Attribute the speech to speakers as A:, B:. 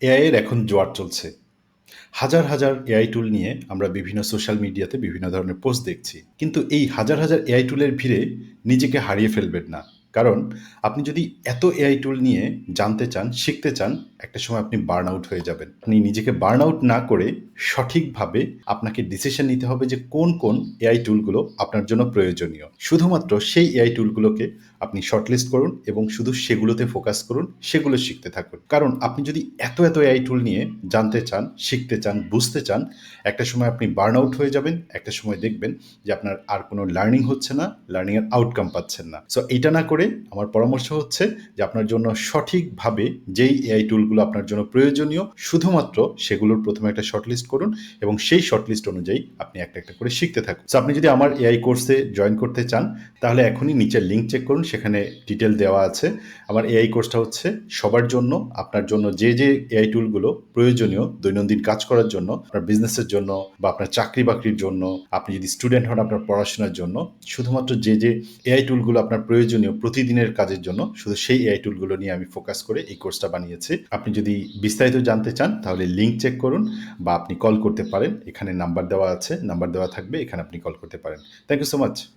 A: AI এর এখন জোয়ার চলছে। হাজার, হাজার এআই টুল নিয়ে আমরা বিভিন্ন সোশ্যাল মিডিয়াতে বিভিন্ন ধরনের পোস্ট দেখছি। কিন্তু এই হাজার, হাজার এআই টুলের ভিড়ে নিজেকে হারিয়ে ফেলবেন না। কারণ আপনি যদি এত এআই টুল নিয়ে জানতে চান, শিখতে চান, একটা সময় আপনি বার্ন আউট হয়ে যাবেন। আপনি নিজেকে বার্ন আউট না করে সঠিকভাবে আপনাকে ডিসিশন নিতে হবে যে কোন, কোন এআই টুলগুলো আপনার জন্য প্রয়োজনীয়। শুধুমাত্র সেই এআই টুলগুলোকে আপনি শর্টলিস্ট করুন এবং শুধু সেগুলোতে ফোকাস করুন, সেগুলো শিখতে থাকুন। কারণ আপনি যদি এত, এত এআই টুল নিয়ে জানতে চান, শিখতে চান, বুঝতে চান, একটা সময় আপনি বার্ন আউট হয়ে যাবেন। একটা সময় দেখবেন যে আপনার আর কোনো লার্নিং হচ্ছে না, লার্নিং এর আউটকাম পাচ্ছেন না। সো এইটা না করে আমার পরামর্শ হচ্ছে যে আপনার জন্য সঠিকভাবে যেই এআই টুলগুলো আপনার জন্য প্রয়োজনীয় শুধুমাত্র সেগুলোর প্রথমে একটা শর্টলিস্ট করুন এবং সেই শর্টলিস্ট অনুযায়ী আপনি একটা, একটা করে শিখতে থাকুন। সো আপনি যদি আমার এআই কোর্সে জয়েন করতে চান তাহলে এখনই নিচের লিঙ্ক চেক করুন, সেখানে ডিটেল দেওয়া আছে। আমার এআই কোর্সটা হচ্ছে সবার জন্য, আপনার জন্য যে, যে এআই টুলগুলো প্রয়োজনীয় দৈনন্দিন কাজ করার জন্য, আপনার বিজনেসের জন্য বা আপনার চাকরি-বাকরির জন্য, আপনি যদি স্টুডেন্ট হন আপনার পড়াশোনার জন্য, শুধুমাত্র যে, যে এআই টুলগুলো আপনার প্রয়োজনীয় প্রতিদিনের কাজের জন্য, শুধু সেই এআই টুলগুলো নিয়ে আমি ফোকাস করে এই কোর্সটা বানিয়েছি। আপনি যদি বিস্তারিত জানতে চান তাহলে লিঙ্ক চেক করুন বা আপনি কল করতে পারেন। এখানে নাম্বার দেওয়া আছে, নাম্বার দেওয়া থাকবে, এখানে আপনি কল করতে পারেন। Thank you so much.